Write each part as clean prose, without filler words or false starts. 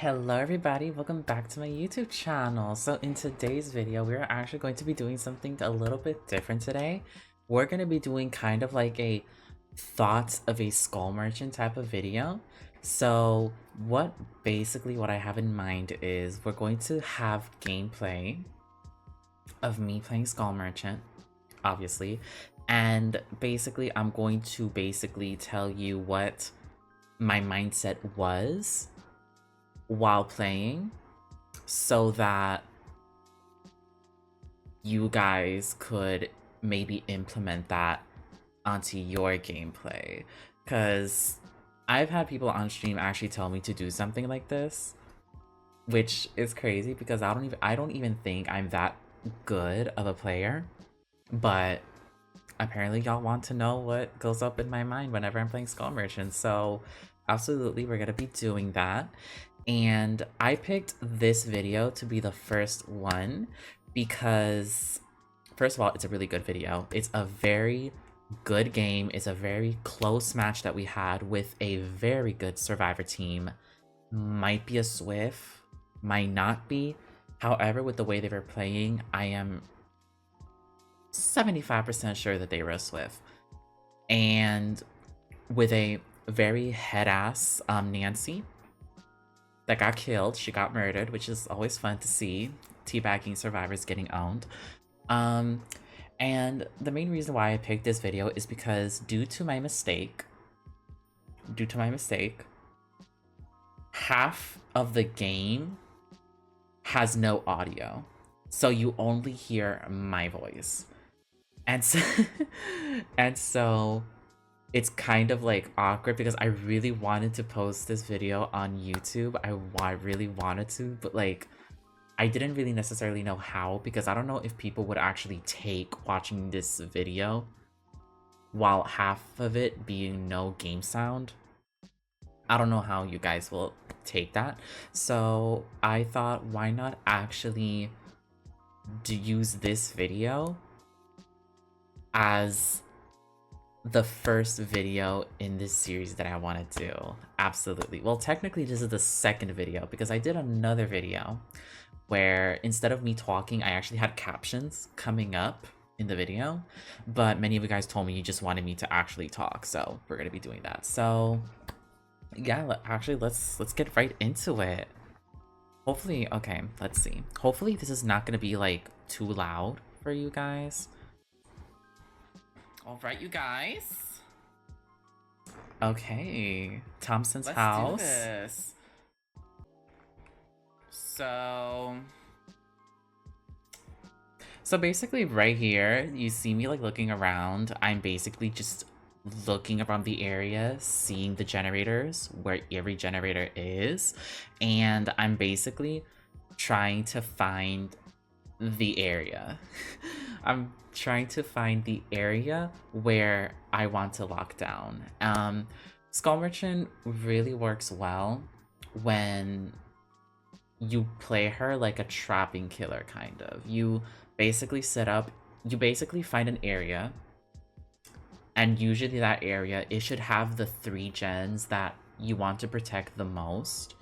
Hello everybody, welcome back to my YouTube channel. So in today's video, we're actually going to be doing something a little bit different today. We're going to be doing kind of like a thoughts of a skull merchant type of video. So what I have in mind is we're going to have gameplay of me playing skull merchant, obviously. And basically I'm going to tell you what my mindset was while playing so that you guys could maybe implement that onto your gameplay, because I've had people on stream actually tell me to do something like this, which is crazy because I don't even think I'm that good of a player, but apparently y'all want to know what goes up in my mind whenever I'm playing Skull Merchant, so absolutely we're gonna be doing that. And I picked this video to be the first one because, first of all, it's a really good video. It's a very good game. It's a very close match that we had with a very good Survivor team. Might be a SWF, might not be. However, with the way they were playing, I am 75% sure that they were a SWF. And with a very head-ass Nancy that got killed. She got murdered, which is always fun to see. Teabagging survivors getting owned. And the main reason why I picked this video is because due to my mistake, half of the game has no audio. So you only hear my voice. And so, and so it's kind of like awkward because I really wanted to post this video on YouTube. I really wanted to, but like I didn't really necessarily know how, because I don't know if people would actually take watching this video while half of it being no game sound. I don't know how you guys will take that. So I thought, why not actually use this video as the first video in this series that I want to do. Absolutely. Well, technically this is the second video because I did another video where instead of me talking, I actually had captions coming up in the video, but many of you guys told me you just wanted me to actually talk, so we're gonna be doing that. So yeah, let's get right into it. Hopefully, okay, let's see. Hopefully this is not gonna be like too loud for you guys. All right, you guys. Okay, Thompson's house. Let's do this. So basically right here, you see me like looking around. I'm basically just looking around the area, seeing the generators, where every generator is. And I'm basically trying to find the area. I'm trying to find the area where I want to lock down. Skull Merchant really works well when you play her like a trapping killer, kind of. You basically find an area, and usually that area, it should have the 3 gens that you want to protect the most.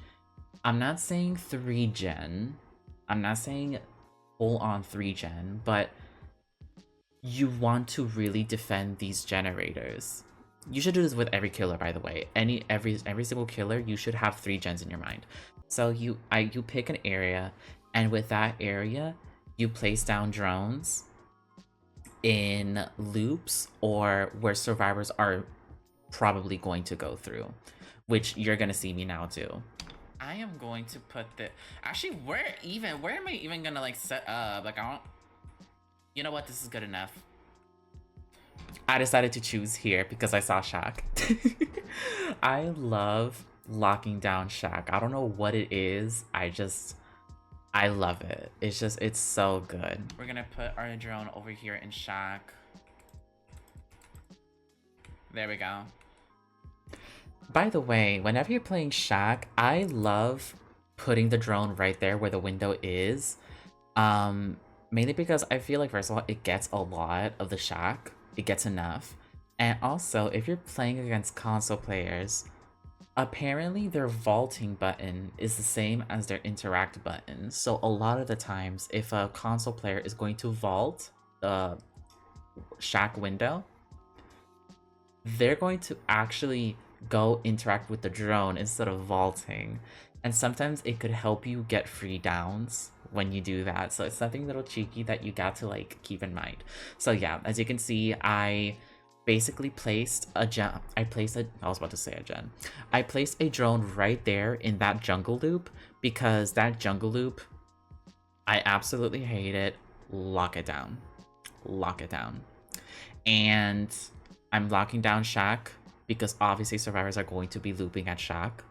I'm not saying 3 gen. I'm not saying full on 3 gen, but you want to really defend these generators. You should do this with every killer, by the way. Every single killer, you should have 3 gens in your mind. So you pick an area, and with that area, you place down drones in loops or where survivors are probably going to go through, which you're gonna see me now do. I am going to put the actually where am I even gonna like set up? Like I don't. You know what? This is good enough. I decided to choose here because I saw Shack. I love locking down Shack. I don't know what it is. I love it. It's so good. We're gonna put our drone over here in Shack. There we go. By the way, whenever you're playing Shack, I love putting the drone right there where the window is. Mainly because I feel like, first of all, it gets a lot of the Shack. It gets enough. And also, if you're playing against console players, Apparently, their vaulting button is the same as their interact button. So a lot of the times, if a console player is going to vault the shack window, they're going to actually go interact with the drone instead of vaulting. And sometimes it could help you get free downs when you do that. So it's something a little cheeky that you got to like keep in mind. So yeah, as you can see, I basically placed a gen. I was about to say a gen. I placed a drone right there in that jungle loop because that jungle loop, I absolutely hate it. Lock it down. Lock it down. And I'm locking down Shack because obviously survivors are going to be looping at Shack.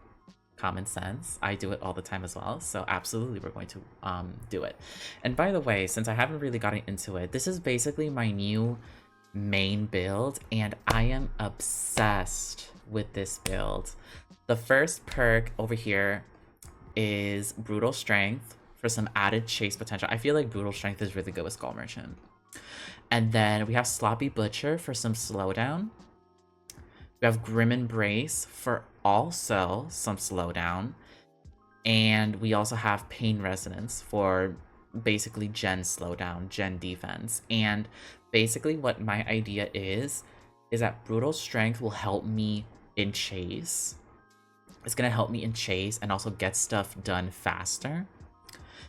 Common sense. I do it all the time as well. So absolutely we're going to do it. And by the way, since I haven't really gotten into it, this is basically my new main build and I am obsessed with this build. The first perk over here is Brutal Strength for some added chase potential. I feel like Brutal Strength is really good with Skull Merchant. And then we have Sloppy Butcher for some slowdown. We have Grim Embrace for also some slowdown. And we also have Pain Resonance for basically gen slowdown, gen defense. And basically what my idea is that Brutal Strength will help me in chase. It's going to help me in chase and also get stuff done faster.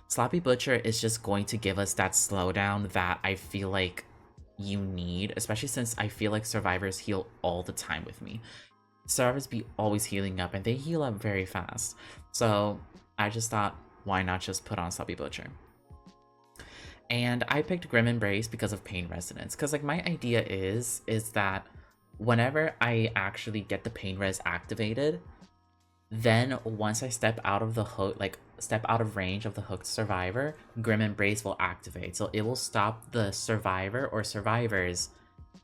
Sloppy Butcher is just going to give us that slowdown that I feel like you need, especially since I feel like survivors heal all the time with me. Survivors be always healing up and they heal up very fast. So I just thought, why not just put on Sloppy Butcher? And I picked Grim Embrace because of Pain Resonance. Because like my idea is that whenever I actually get the Pain Res activated, then once I step out of the hook, like step out of range of the hooked survivor, Grim Embrace will activate. So it will stop the survivor or survivors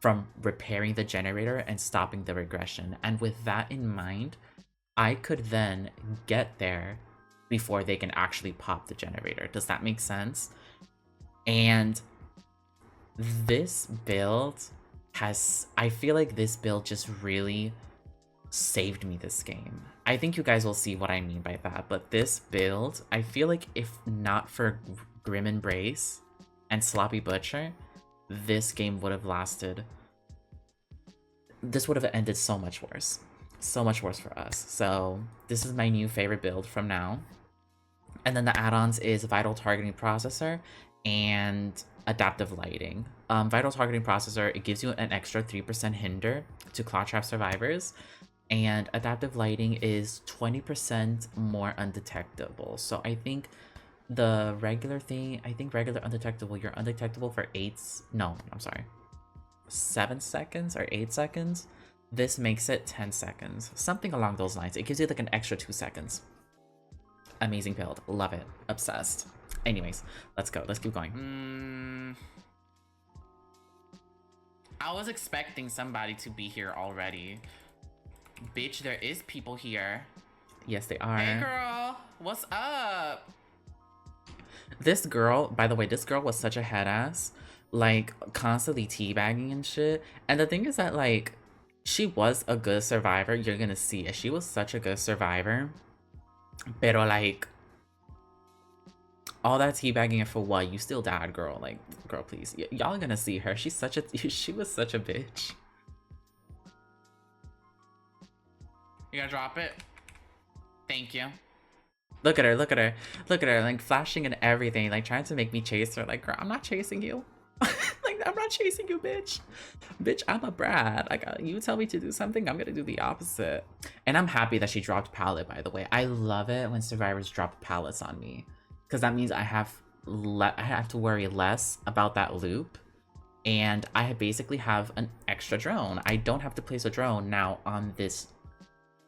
from repairing the generator and stopping the regression. And with that in mind, I could then get there before they can actually pop the generator. Does that make sense? And this build I feel like this build just really saved me this game. I think you guys will see what I mean by that, but this build, I feel like if not for Grim Embrace and Sloppy Butcher, this game would have lasted. This would have ended so much worse. So much worse for us. So this is my new favorite build from now. And then the add-ons is Vital Targeting Processor and Adaptive Lighting. Vital Targeting Processor, it gives you an extra 3% hinder to Claw Trap survivors. And Adaptive Lighting is 20% more undetectable. So I think the regular thing, regular undetectable, you're undetectable for 7 seconds or 8 seconds. This makes it 10 seconds. Something along those lines. It gives you like an extra 2 seconds. Amazing build. Love it. Obsessed. Anyways, let's go. Let's keep going. I was expecting somebody to be here already. Bitch, there is people here. Yes, they are. Hey, girl. What's up? This girl, by the way, this girl was such a head ass. Like, constantly teabagging and shit. And the thing is that, like, she was a good survivor. You're gonna see it. She was such a good survivor. Pero, like, all that teabagging for what? You still died, girl. Like, girl, please. Y'all are gonna see her. She was such a bitch. You gonna drop it? Thank you. Look at her, look at her. Look at her, like, flashing and everything. Like, trying to make me chase her. Like, girl, I'm not chasing you. Like, I'm not chasing you, bitch. Bitch, I'm a brat. Like, you tell me to do something, I'm gonna do the opposite. And I'm happy that she dropped pallet, by the way. I love it when survivors drop pallets on me. Because that means I have to worry less about that loop. And I basically have an extra drone. I don't have to place a drone now on this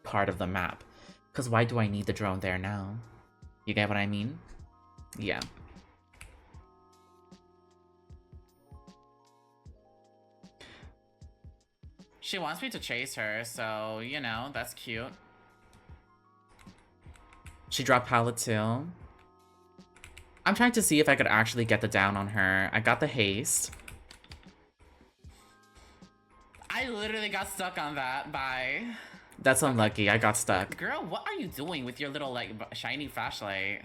part of the map. Because why do I need the drone there now? You get what I mean? Yeah. She wants me to chase her, so, you know, that's cute. She dropped pallet too. I'm trying to see if I could actually get the down on her. I got the haste. I literally got stuck on that. Bye. That's unlucky. I got stuck. Girl, what are you doing with your little, like, shiny flashlight?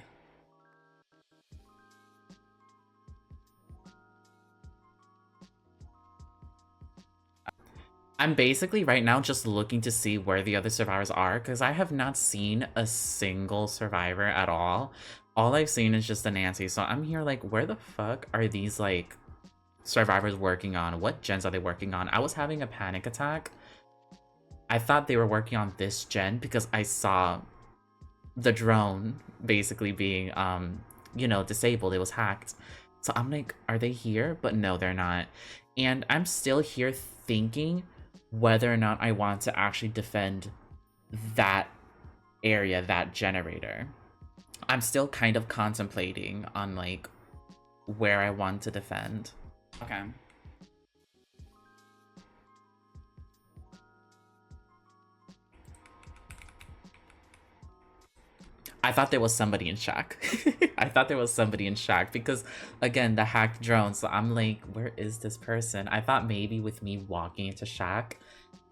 I'm basically right now just looking to see where the other survivors are because I have not seen a single survivor at all. All I've seen is just the Nancy. So I'm here like, where the fuck are these like survivors working on? What gens are they working on? I was having a panic attack. I thought they were working on this gen because I saw the drone basically being you know, disabled. It was hacked. So I'm like, are they here? But no, they're not. And I'm still here thinking whether or not I want to actually defend that area, that generator. I'm still kind of contemplating on like where I want to defend. Okay. I thought there was somebody in Shack. I thought there was somebody in Shack because, again, the hacked drone. So I'm like, where is this person? I thought maybe with me walking into Shack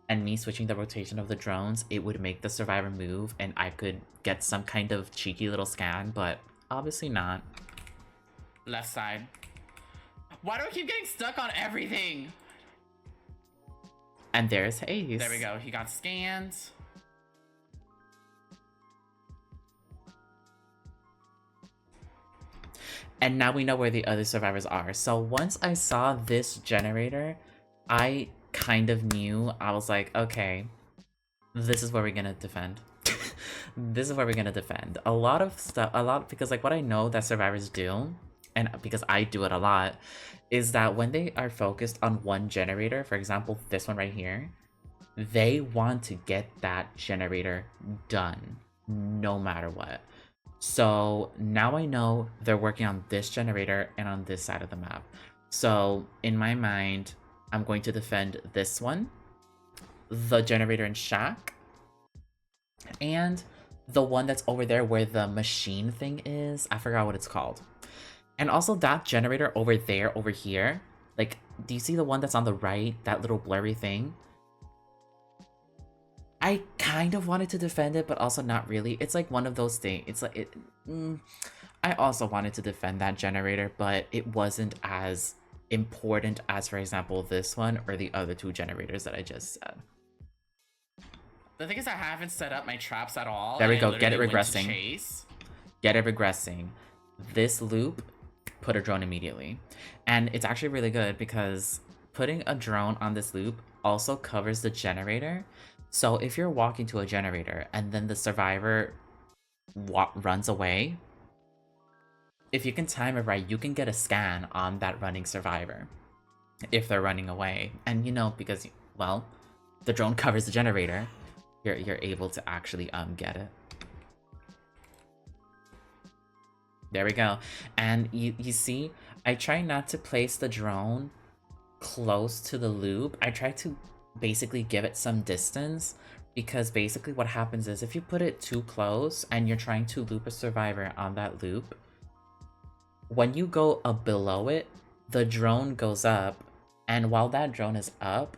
and me switching the rotation of the drones, it would make the survivor move and I could get some kind of cheeky little scan, but obviously not. Left side. Why do I keep getting stuck on everything? And there's Hayes. There we go. He got scanned. And now we know where the other survivors are. So once I saw this generator, I kind of knew. I was like, okay, this is where we're gonna defend. This is where we're gonna defend. A lot of stuff, because like what I know that survivors do, and because I do it a lot, is that when they are focused on one generator, for example, this one right here, they want to get that generator done no matter what. So now I know they're working on this generator and on this side of the map. So in my mind, I'm going to defend this one, the generator in Shack, and the one that's over there where the machine thing is. I forgot what it's called. And also that generator over there, over here. Like, do you see the one that's on the right? That little blurry thing? I kind of wanted to defend it, but also not really. It's like one of those things. It's like I also wanted to defend that generator, but it wasn't as important as, for example, this one or the other two generators that I just said. The thing is, I haven't set up my traps at all. There we and go. I Get it literally went to regressing. chase. Get it regressing. This loop, put a drone immediately. And it's actually really good because putting a drone on this loop also covers the generator. So if you're walking to a generator and then the survivor runs away, if you can time it right, you can get a scan on that running survivor if they're running away. And you know, because, well, the drone covers the generator, you're able to actually get it. There we go. And you see, I try not to place the drone close to the loop. I try to basically give it some distance, because basically what happens is if you put it too close and you're trying to loop a survivor on that loop, when you go below it, the drone goes up, and while that drone is up,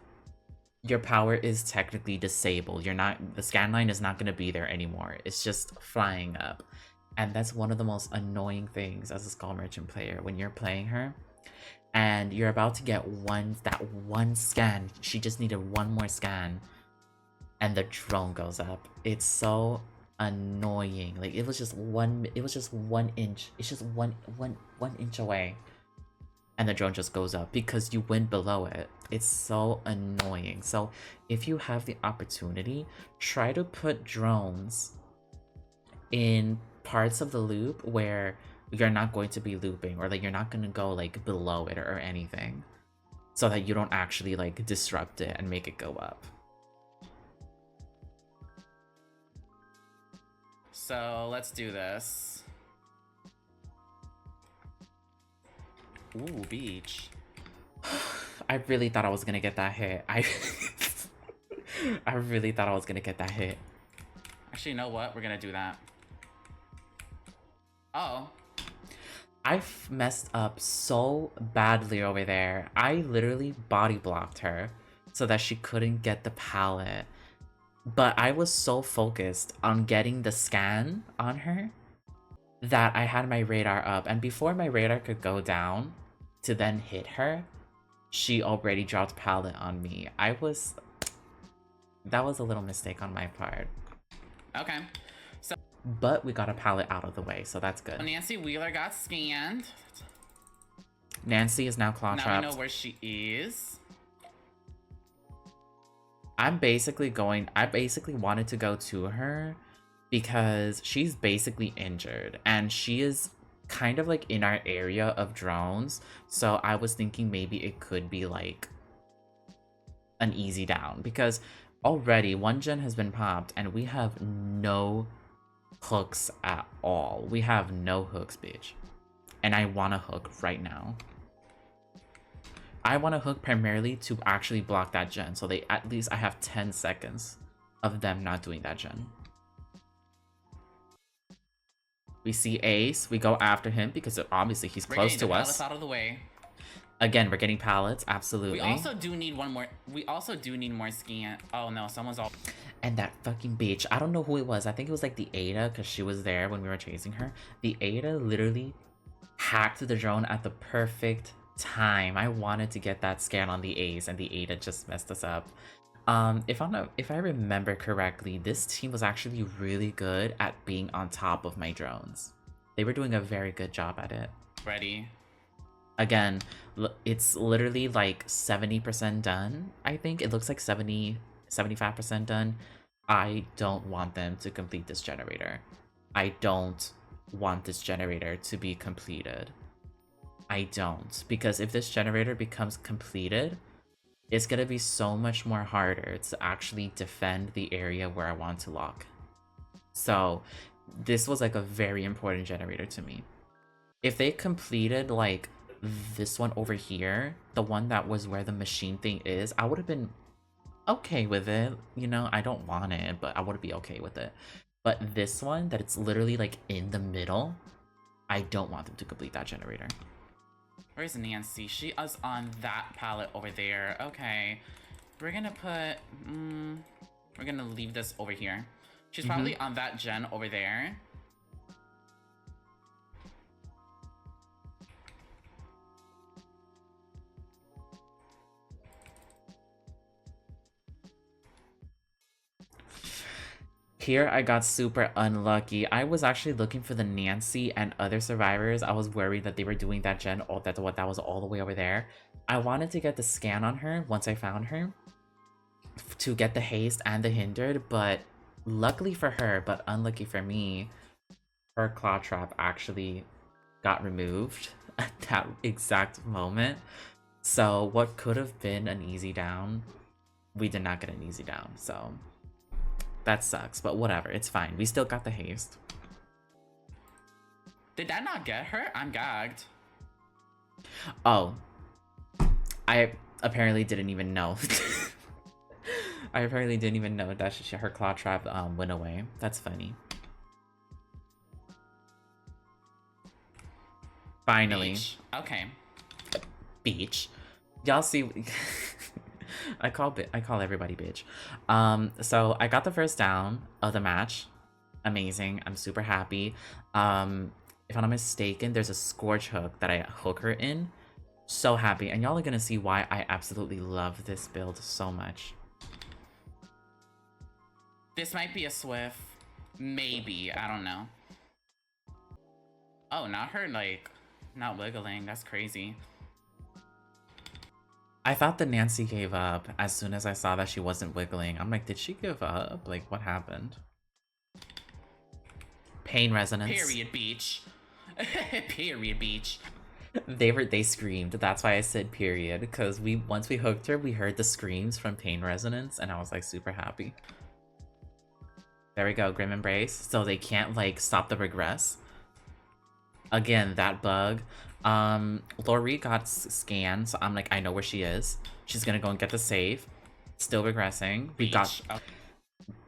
your power is technically disabled. The scan line is not going to be there anymore. It's just flying up. And that's one of the most annoying things as a Skull Merchant player when you're playing her and you're about to get that one scan. She just needed one more scan and the drone goes up. It's so annoying. Like, it was just 1 inch. It's just one inch away and the drone just goes up because you went below it. It's so annoying. So if you have the opportunity, try to put drones in parts of the loop where you're not going to be looping, or like you're not going to go like below it or anything, so that you don't actually like disrupt it and make it go up. So let's do this. Ooh, beach. I really thought I was gonna get that hit. I really thought I was gonna get that hit. Actually, you know what? We're gonna do that. Oh. I messed up so badly over there. I literally body blocked her so that she couldn't get the pallet. But I was so focused on getting the scan on her that I had my radar up. And before my radar could go down to then hit her, she already dropped pallet on me. That was a little mistake on my part. Okay. But we got a pallet out of the way, so that's good. Nancy Wheeler got scanned. Nancy is now claw trapped. Now I know where she is. I basically wanted to go to her because she's basically injured and she is kind of like in our area of drones. So I was thinking maybe it could be like an easy down because already one gen has been popped and we have no hooks at all. We have no hooks, bitch. And I want to hook right now. I want to hook primarily to actually block that gen. So at least I have 10 seconds of them not doing that gen. We see Ace. We go after him because obviously he's close to us. Out of the way. Again, we're getting pallets. Absolutely. We also do need one more. We also do need more scan. Oh no, someone's all. And that fucking bitch. I don't know who it was. I think it was like the Ada because she was there when we were chasing her. The Ada literally hacked the drone at the perfect time. I wanted to get that scan on the Ace and the Ada just messed us up. If I remember correctly, this team was actually really good at being on top of my drones. They were doing a very good job at it. Ready. Again, it's literally like 70% done. I think it looks like 75% done. I don't want them to complete this generator. I don't want this generator to be completed. I don't, because if this generator becomes completed, it's gonna be so much more harder to actually defend the area where I want to lock. So this was like a very important generator to me. If they completed like this one over here, the one that was where the machine thing is, I would have been okay with it. You know, I don't want it, but I would be okay with it. But this one that it's literally like in the middle, I don't want them to complete that generator. Where's Nancy? She is on that pallet over there. Okay. We're gonna put... we're gonna leave this over here. She's probably on that gen over there. Here I got super unlucky. I was actually looking for the Nancy and other survivors. I was worried that they were doing that gen, that was all the way over there. I wanted to get the scan on her once I found her to get the haste and the hindered, but luckily for her, but unlucky for me, her claw trap actually got removed at that exact moment. So what could have been an easy down, we did not get an easy down, so that sucks, but whatever, it's fine. We still got the haste. Did that not get her? I'm gagged. Oh. I apparently didn't even know. I apparently didn't even know that her claw trap went away. That's funny. Finally. Beach. Okay. Beach. Y'all see... I call everybody bitch. So I got the first down of the match. Amazing. I'm super happy. If I'm not mistaken, there's a scorch hook that I hook her in. So happy. And y'all are gonna see why I absolutely love this build so much. This might be a SWF. Maybe. I don't know. Oh, not her, like, not wiggling. That's crazy. I thought that Nancy gave up as soon as I saw that she wasn't wiggling. I'm like, did she give up? Like, what happened? Pain resonance. Period, beach. Period, beach. They screamed. That's why I said period. Because once we hooked her, we heard the screams from pain resonance, and I was like super happy. There we go, Grim Embrace. So they can't like stop the regress. Again, that bug. Lori got scanned, so I'm like, I know where she is. She's gonna go and get the save. Still regressing.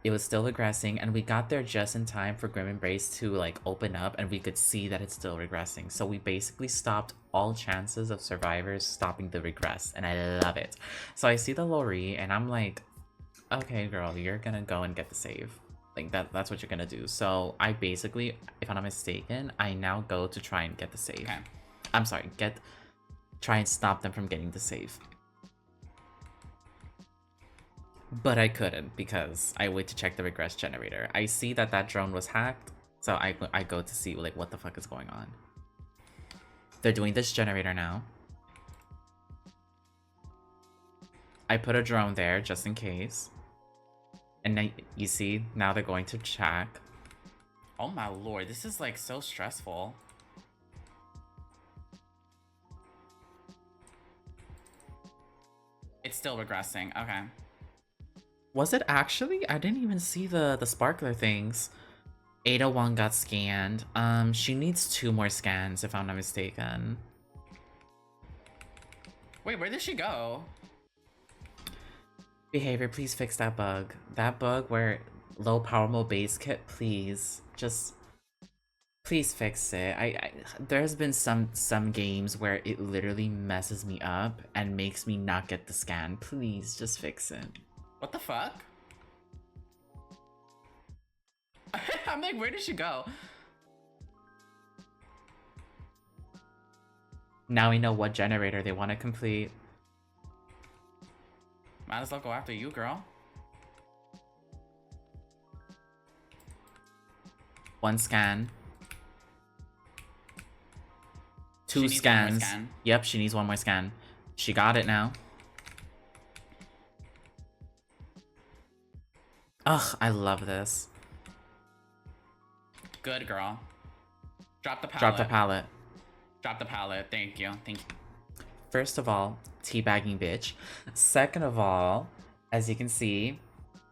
It was still regressing, and we got there just in time for Grim Embrace to like open up, and we could see that it's still regressing. So we basically stopped all chances of survivors stopping the regress, and I love it. So I see the Lori, and I'm like, okay, girl, you're gonna go and get the save. Like, that's what you're gonna do. So, I basically, if I'm not mistaken, I now go to try and get the save. Okay. I'm sorry, try and stop them from getting the save. But I couldn't because I wait to check the regress generator. I see that that drone was hacked, so I go to see, like, what the fuck is going on. They're doing this generator now. I put a drone there just in case. And now, you see, now they're going to check. Oh my lord, this is like so stressful. It's still regressing. Okay. Was it actually? I didn't even see the sparkler things. 801 got scanned. She needs 2 more scans if I'm not mistaken. Wait, where did she go? Behavior, please fix that bug. That bug where low power mode base kit, please. Just please fix it. There's been some games where it literally messes me up and makes me not get the scan. Please just fix it. What the fuck? I'm like, where did she go? Now we know what generator they want to complete. Might as well go after you, girl. 1 scan. 2 She needs one more scans. scan. Yep, she needs 1 more scan. She got it now. Ugh, I love this. Good girl. Drop the pallet. Drop the pallet. Drop the pallet. Thank you. Thank you. First of all, teabagging bitch. Second of all, as you can see,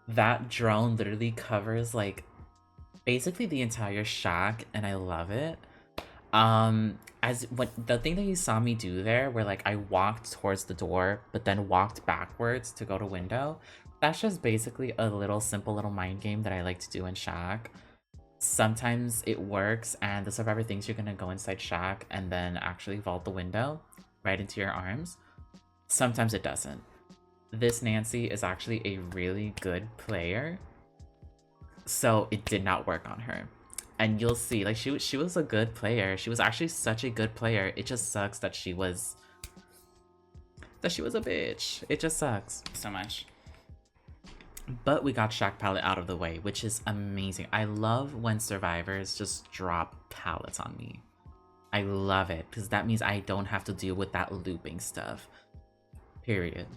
that drone literally covers like basically the entire shack, and I love it. The thing that you saw me do there, where like I walked towards the door, but then walked backwards to go to window, that's just basically a little simple little mind game that I like to do in shack. Sometimes it works, and the survivor thinks you're gonna go inside shack and then actually vault the window right into your arms. Sometimes it doesn't. This Nancy is actually a really good player, so it did not work on her. And you'll see, like, she was a good player. She was actually such a good player. It just sucks that she was a bitch. It just sucks. So much. But we got Shack Pallet out of the way, which is amazing. I love when survivors just drop pallets on me. I love it, because that means I don't have to deal with that looping stuff. Period.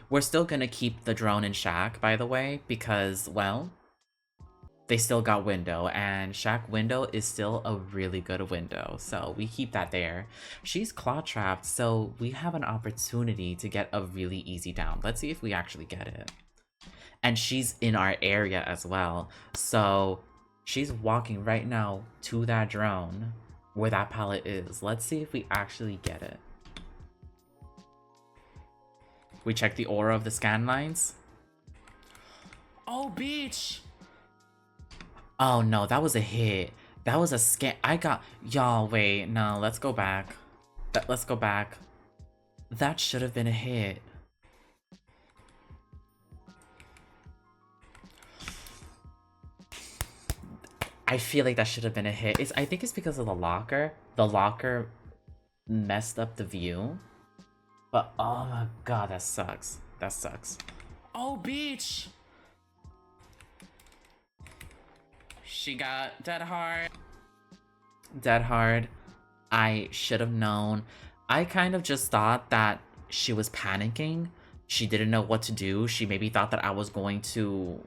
We're still gonna keep the drone in Shack, by the way, because, well, they still got window, and Shack window is still a really good window, so we keep that there. She's claw trapped, so we have an opportunity to get a really easy down. Let's see if we actually get it. And she's in our area as well, so she's walking right now to that drone where that pallet is. Let's see if we actually get it. We check the aura of the scan lines. Oh, bitch! Oh no, that was a hit. That was a scan. I got... Y'all, wait. No, let's go back. Let's go back. That should have been a hit. I feel like that should have been a hit. I think it's because of the locker. The locker messed up the view. But oh my god, that sucks. That sucks. Oh, bitch! She got dead hard. Dead hard. I should have known. I kind of just thought that she was panicking. She didn't know what to do. She maybe thought that I was going to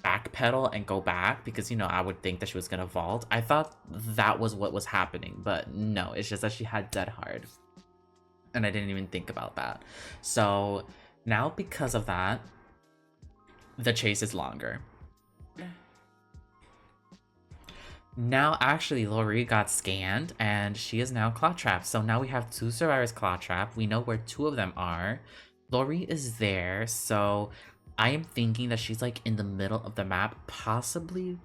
backpedal and go back because, you know, I would think that she was gonna vault. I thought that was what was happening, but no, it's just that she had dead hard. And I didn't even think about that. So now because of that, the chase is longer. Now, actually, Lori got scanned, and she is now claw trapped. So now we have 2 survivors claw trapped. We know where 2 of them are. Lori is there, so I am thinking that she's, like, in the middle of the map, possibly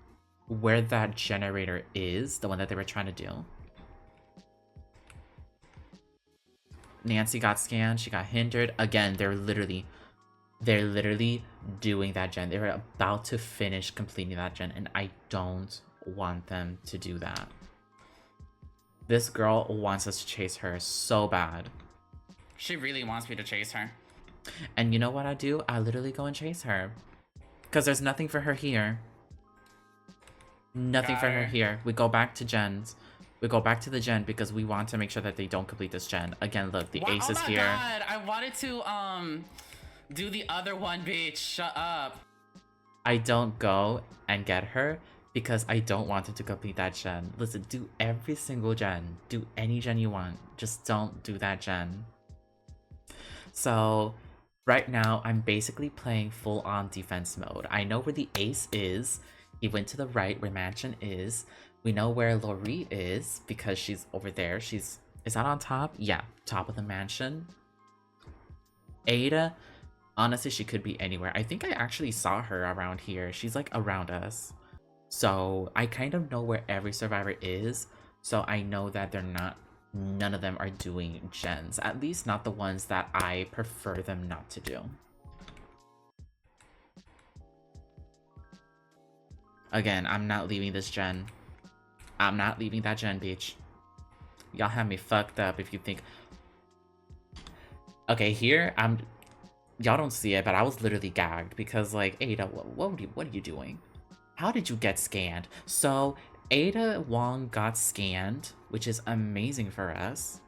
where that generator is, the one that they were trying to do. Nancy got scanned. She got hindered. Again, they're literally doing that gen. They're about to finish completing that gen, and I don't want them to do that. This girl wants us to chase her so bad. She really wants me to chase her. And you know what I do? I literally go and chase her. Because there's nothing for her here. Nothing for her here. We go back to gens. We go back to the gen because we want to make sure that they don't complete this gen. Again, look, the ace is here. Oh my god, I wanted to do the other one, bitch. Shut up. I don't go and get her because I don't want her to complete that gen. Listen, do every single gen. Do any gen you want. Just don't do that gen. So right now, I'm basically playing full-on defense mode. I know where the ace is. He went to the right where Mansion is. We know where Lori is because she's over there. Is that on top? Yeah, top of the mansion. Ada, honestly, she could be anywhere. I think I actually saw her around here. She's like around us. So I kind of know where every survivor is. So I know that none of them are doing gens. At least not the ones that I prefer them not to do. Again, I'm not leaving this gen. I'm not leaving that gen, bitch. Y'all have me fucked up if you think... Okay, here, y'all don't see it, but I was literally gagged because, like, Ada, what are you doing? How did you get scanned? So, Ada Wong got scanned, which is amazing for us.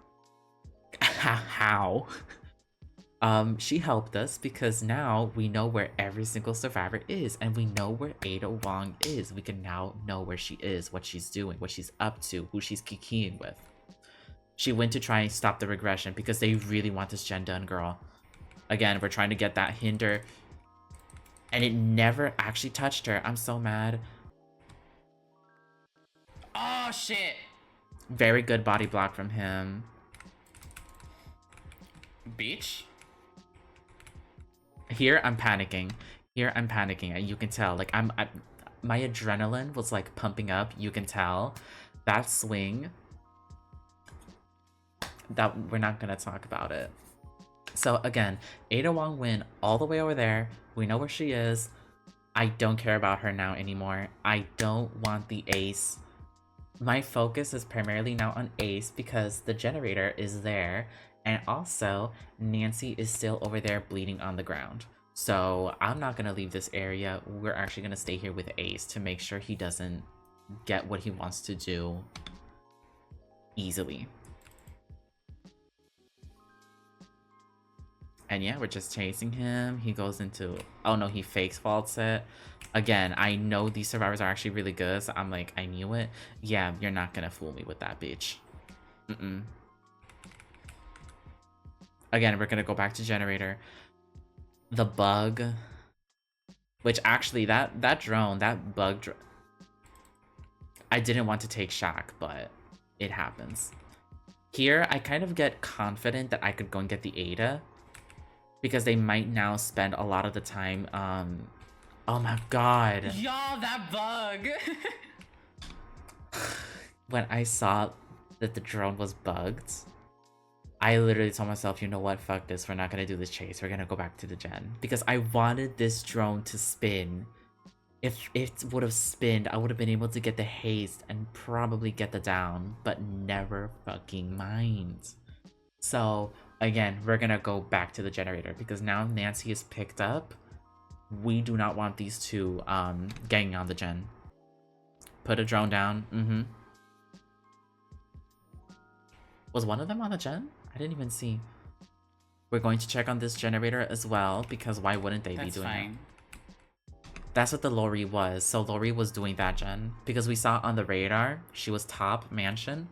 How? She helped us because now we know where every single survivor is, and we know where Ada Wong is. We can now know where she is, what she's doing, what she's up to, who she's kikiing with. She went to try and stop the regression because they really want this gen done, girl. Again, we're trying to get that hinder, and it never actually touched her. I'm so mad. Oh, shit. Very good body block from him. Bitch. Here, I'm panicking. And you can tell. Like, my adrenaline was, like, pumping up. You can tell. That swing... that we're not gonna talk about it. So, again, Ada Wong went all the way over there. We know where she is. I don't care about her now anymore. I don't want the ace. My focus is primarily now on ace because the generator is there. And also, Nancy is still over there bleeding on the ground. So I'm not going to leave this area. We're actually going to stay here with Ace to make sure he doesn't get what he wants to do easily. And yeah, we're just chasing him. He goes into... Oh no, he fakes faults it. Again, I know these survivors are actually really good, so I'm like, I knew it. Yeah, you're not going to fool me with that, bitch. Again, we're gonna go back to generator. The bug, which actually that bug. I didn't want to take Shaq, but it happens. Here, I kind of get confident that I could go and get the Ada because they might now spend a lot of the time. Oh my god! Y'all, that bug. When I saw that the drone was bugged, I literally told myself, you know what, fuck this, we're not gonna do this chase, we're gonna go back to the gen. Because I wanted this drone to spin. If it would have spinned, I would have been able to get the haste and probably get the down, but never fucking mind. So, again, we're gonna go back to the generator because now Nancy is picked up. We do not want these two ganging on the gen. Put a drone down, Was one of them on the gen? I didn't even see. We're going to check on this generator as well, because why wouldn't they be doing fine. That's what the Lori was. So Lori was doing that gen. Because we saw on the radar, she was top mansion.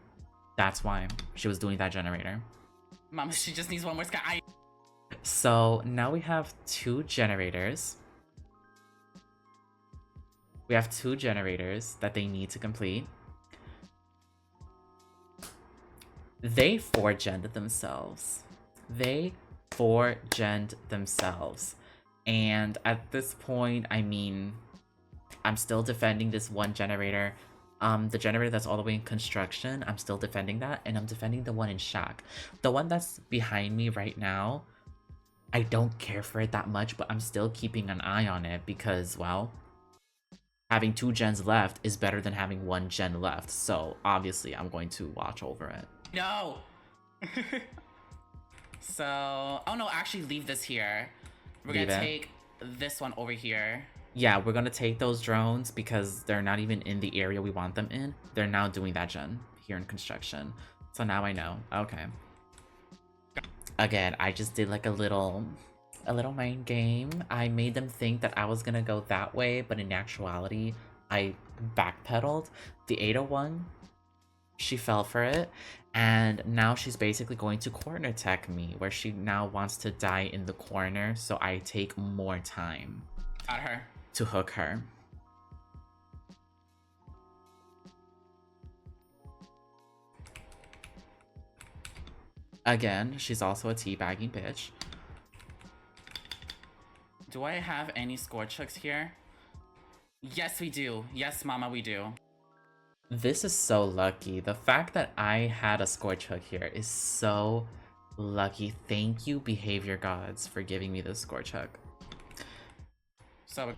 That's why she was doing that generator. Mama, she just needs one more sky. So now we have two generators. We have two generators that they need to complete. They 4-gened themselves. They 4-gened themselves. And at this point, I mean, I'm still defending this one generator. The generator that's all the way in construction, I'm still defending that, and I'm defending the one in shack. The one that's behind me right now, I don't care for it that much, but I'm still keeping an eye on it because, well, having 2 gens left is better than having 1 gen left. So obviously I'm going to watch over it. No! So, oh no, actually leave this here. We're gonna take this one over here. Yeah, we're gonna take those drones because they're not even in the area we want them in. They're now doing that gen here in construction. So now I know. Okay. Again, I just did like a little mind game. I made them think that I was gonna go that way, but in actuality, I backpedaled. The 801, she fell for it, and now she's basically going to corner tech me, where she now wants to die in the corner, so I take more time Got her. to hook her. Again, she's also a teabagging bitch. Do I have any scorch hooks here? Yes, we do. Yes, mama, we do. This is so lucky. The fact that I had a scorch hook here is so lucky. Thank you, behavior gods, for giving me this scorch hook. So,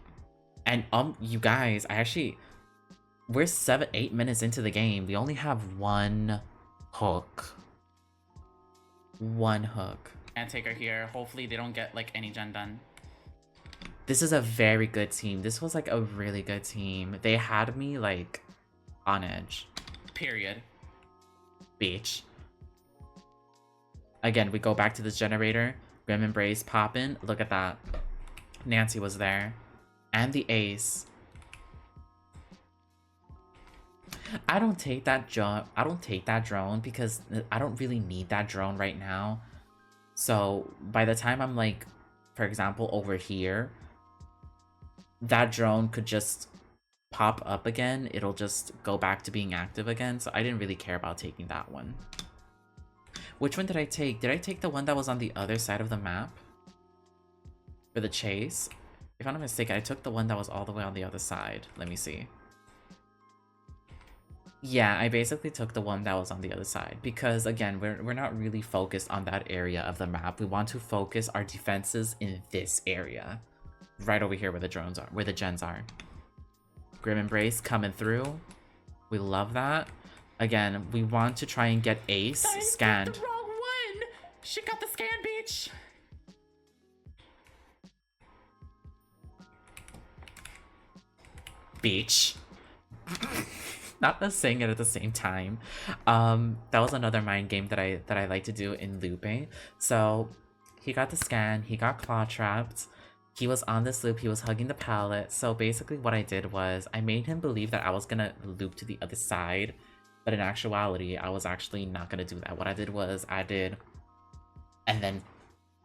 and you guys, we're 8 minutes into the game. We only have 1 hook. 1 hook. and take her here. Hopefully they don't get like any gen done. This is a very good team. This was like a really good team. They had me like on edge. Period. Beach. Again, we go back to this generator. Grim Embrace poppin'. Look at that. Nancy was there. And the ace. I don't take that drone because I don't really need that drone right now. So by the time I'm like, for example, over here, that drone could just pop up again. It'll just go back to being active again. So I didn't really care about taking that one. Which one did I take? Did I take the one that was on the other side of the map? For the chase? If I'm not mistaken, I took the one that was all the way on the other side. Let me see. Yeah, I basically took the one that was on the other side because, again, we're not really focused on that area of the map. We want to focus our defenses in this area. Right over here where the drones are, where the gens are. Grim Embrace coming through. We love that. Again, we want to try and get Ace scanned. The wrong one! She got the scan, bitch! Beach. Not us saying it at the same time. That was another mind game that I like to do in Lupe. So he got the scan, he got claw trapped, he was on this loop, he was hugging the pallet. So basically what I did was I made him believe that I was gonna loop to the other side, but in actuality I was actually not gonna do that. What I did was I did and then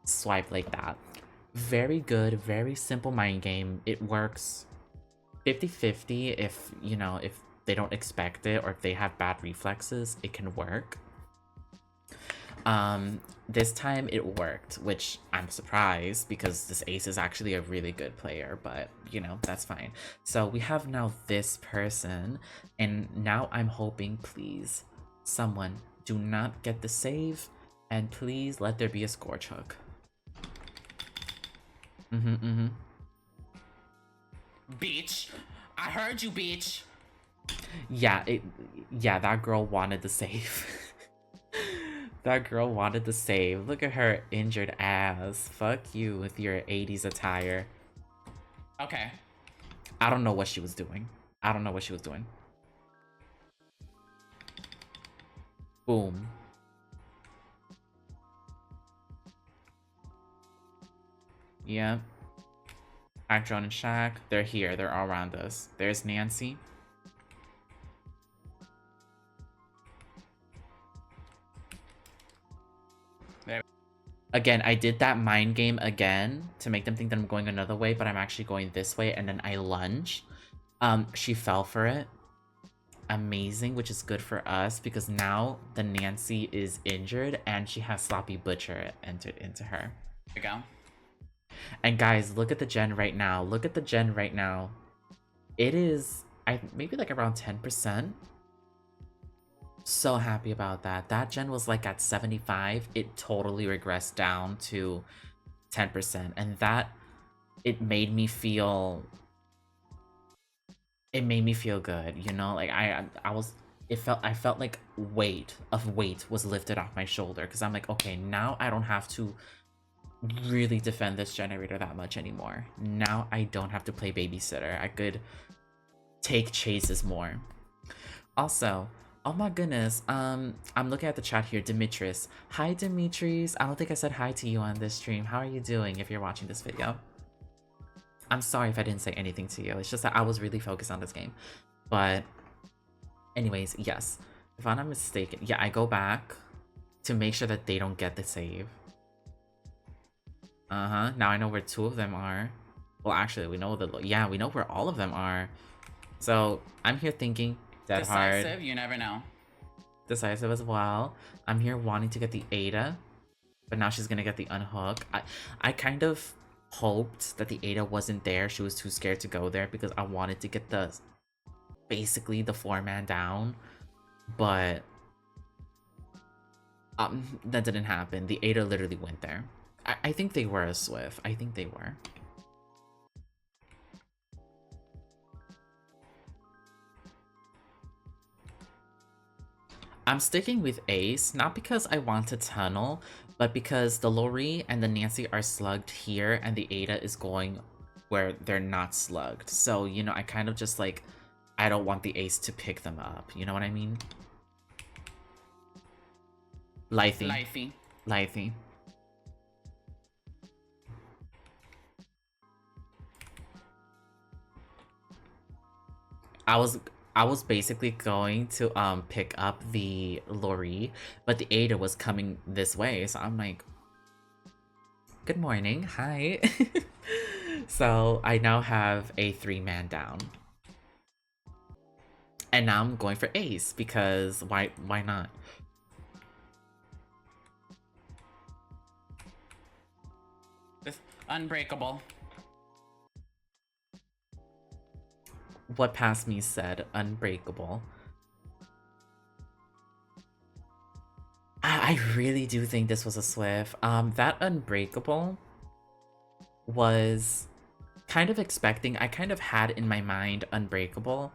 swipe like that. Very good, very simple mind game. It works 50-50 if, you know, if they don't expect it or if they have bad reflexes, it can work. This time it worked, which I'm surprised because this ace is actually a really good player, but you know, that's fine. So we have now this person, and now I'm hoping, please, someone do not get the save, and please let there be a scorch hook. Bitch! I heard you, bitch! Yeah, that girl wanted the save. That girl wanted the save. Look at her injured ass. Fuck you with your 80s attire. Okay. I don't know what she was doing. I don't know what she was doing. Boom. Yeah. Drone and Shack. They're here. They're all around us. There's Nancy. Again, I did that mind game again to make them think that I'm going another way, but I'm actually going this way, and then I lunge. She fell for it. Amazing, which is good for us because now the Nancy is injured and she has Sloppy Butcher entered into her. There you go. And guys, look at the gen right now. Look at the gen right now. It is maybe like around 10%. So happy about that. That gen was like at 75. It totally regressed down to 10%. And that it made me feel good, you know? Like I was I felt like weight was lifted off my shoulder because I'm like, okay, now I don't have to really defend this generator that much anymore. Now I don't have to play babysitter. I could take chases more. Also, oh my goodness, I'm looking at the chat here. Demetrius. Hi, Demetrius. I don't think I said hi to you on this stream. How are you doing if you're watching this video? I'm sorry if I didn't say anything to you. It's just that I was really focused on this game. But anyways, yes. If I'm not mistaken, yeah, I go back to make sure that they don't get the save. Now I know where 2 of them are. Well, actually, we know we know where all of them are. So I'm here thinking dead hard. Decisive, you never know. Decisive as well. I'm here wanting to get the Ada, but now she's gonna get the unhook. I kind of hoped that the Ada wasn't there. She was too scared to go there because I wanted to get basically the 4-man down, but that didn't happen. The Ada literally went there. I think they were a SWF. I think they were. I'm sticking with Ace, not because I want to tunnel, but because the Lori and the Nancy are slugged here and the Ada is going where they're not slugged. So, you know, I kind of just like, I don't want the Ace to pick them up. You know what I mean? Lythy. I was basically going to pick up the Lori, but the Ada was coming this way, so I'm like, good morning, hi. So I now have a 3-man down. And now I'm going for Ace because why not? This unbreakable. What past me said unbreakable. I really do think this was a SWF. That unbreakable was kind of expecting. I kind of had in my mind unbreakable,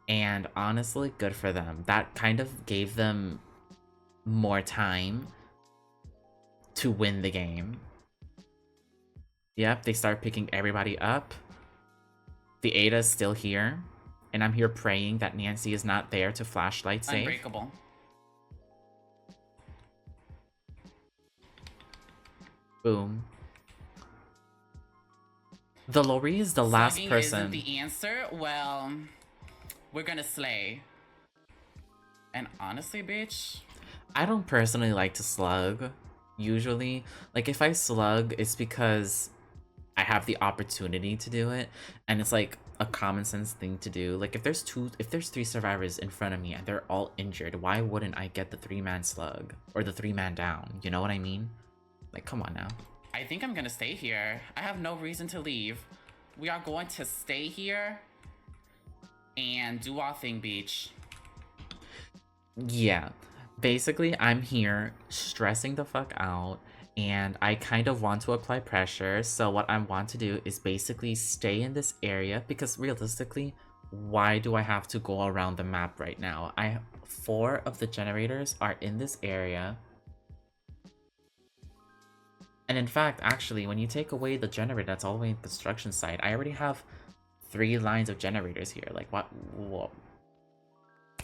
and honestly, good for them. That kind of gave them more time to win the game. Yep, they start picking everybody up. The Ada's still here, and I'm here praying that Nancy is not there to flashlight save. Unbreakable. Boom. The Lori is the last Slugging person. Isn't the answer? Well, we're gonna slay. And honestly, bitch, I don't personally like to slug, usually. Like, if I slug, it's because I have the opportunity to do it, and it's like a common sense thing to do. Like, if there's 3 survivors in front of me and they're all injured, why wouldn't I get the 3-man slug or the 3-man down? You know what I mean? Like, come on now. I think I'm gonna stay here. I have no reason to leave. We are going to stay here and do our thing, beach. Yeah, basically I'm here stressing the fuck out, and I kind of want to apply pressure. So what I want to do is basically stay in this area, because realistically, why do I have to go around the map right now? 4 of the generators are in this area. And in fact, actually, when you take away the generator that's all the way in the construction site, I already have 3 lines of generators here. Like, what?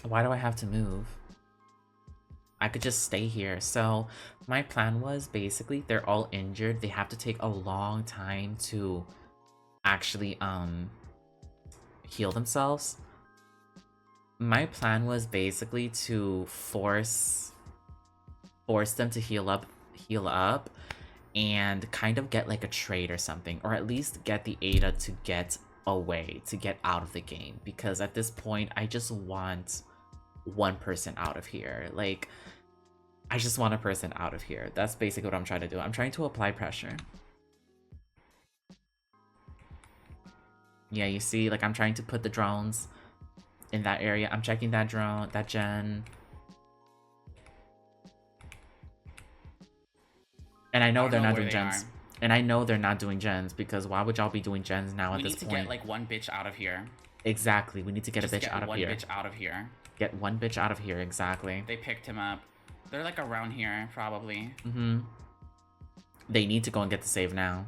Why do I have to move? I could just stay here. So my plan was basically they're all injured. They have to take a long time to actually heal themselves. My plan was basically to force them to heal up and kind of get like a trade or something, or at least get the Ada to get away, to get out of the game, because at this point I just want one person out of here. Like, I just want a person out of here. That's basically what I'm trying to do. I'm trying to apply pressure. Yeah, you see, like, I'm trying to put the drones in that area. I'm checking that drone, that gen. And I I know don't they're know not where doing they gens. are. And I know they're not doing gens because why would y'all be doing gens now at We this need to point? get like one bitch out of here. Exactly. We need to get Just a bitch get out of one here. bitch out of here. Get one bitch out of here, exactly. They picked him up. They're like around here, probably. Mm-hmm. They need to go and get the save now.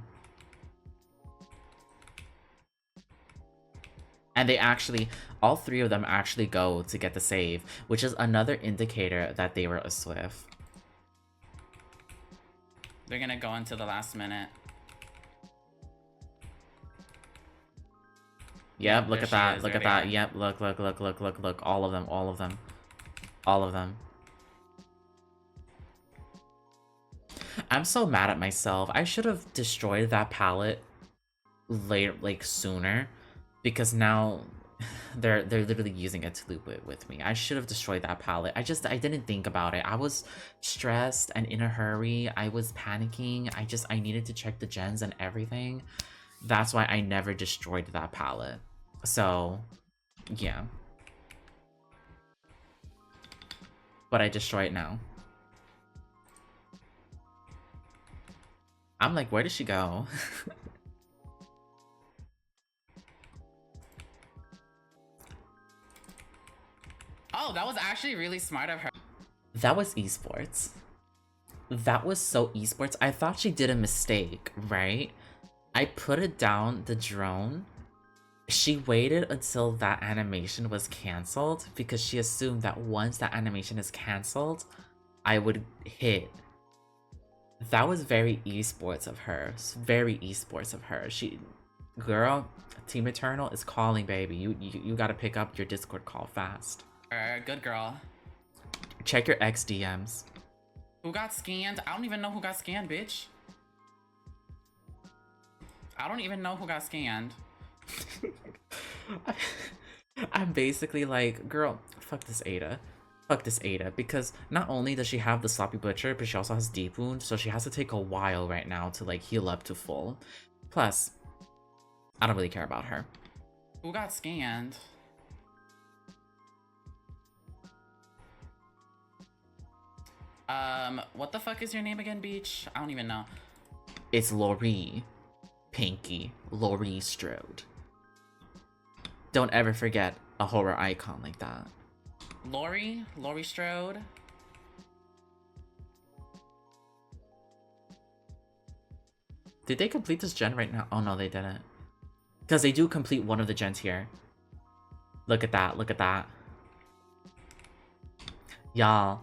And they actually, all three of them actually go to get the save, which is another indicator that they were a SWF. They're gonna go into the last minute. Yep, look at that, look There at they that. are. Yep, look, look, look, look, look, look. All of them, all of them. All of them. I'm so mad at myself. I should have destroyed that palette later, like sooner, because now they're literally using it to loop it with me. I should have destroyed that palette. I didn't think about it. I was stressed and in a hurry. I was panicking. I needed to check the gens and everything. That's why I never destroyed that palette. So, yeah. But I destroy it now. I'm like, where did she go? Oh, that was actually really smart of her. That was esports. That was so esports. I thought she did a mistake, right? I put it down the drone. She waited until that animation was canceled because she assumed that once that animation is canceled, I would hit. That was very esports of her. Very esports of her. Girl, Team Eternal is calling, baby. You gotta pick up your Discord call fast. Good girl. Check your X DMs. Who got scanned? I don't even know who got scanned, bitch. I don't even know who got scanned. I'm basically like, girl, fuck this Ada. Fuck this Ada. Because not only does she have the Sloppy Butcher, but she also has Deep Wound, so she has to take a while right now to like heal up to full. Plus, I don't really care about her. Who got scanned? What the fuck is your name again, Beach? I don't even know. It's Laurie. Pinky. Laurie Strode. Don't ever forget a horror icon like that. Laurie Strode. Did they complete this gen right now? Oh no, they didn't. Because they do complete one of the gens here. Look at that, look at that. Y'all.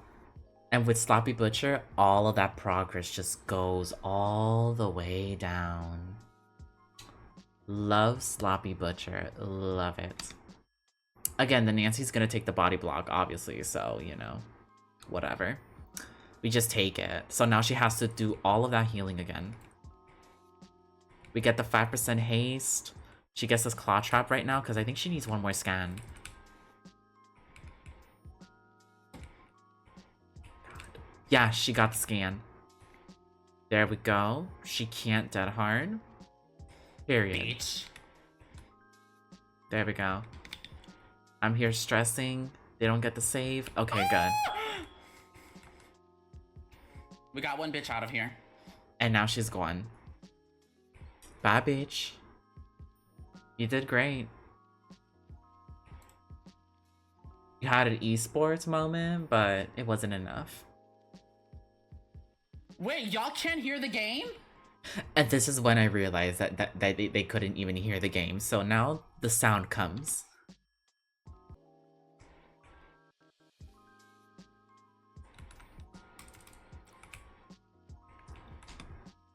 And with Sloppy Butcher, all of that progress just goes all the way down. Love Sloppy Butcher. Love it. Again, the Nancy's gonna take the body block, obviously, so, you know, whatever. We just take it. So now she has to do all of that healing again. We get the 5% haste. She gets this claw trap right now, because I think she needs one more scan. Yeah, she got the scan. There we go. She can't dead hard. Period. Beach. There we go. I'm here stressing. They don't get the save. Okay, good. We got one bitch out of here. And now she's gone. Bye, bitch. You did great. You had an esports moment, but it wasn't enough. Wait, y'all can't hear the game? And this is when I realized that they couldn't even hear the game. So now the sound comes.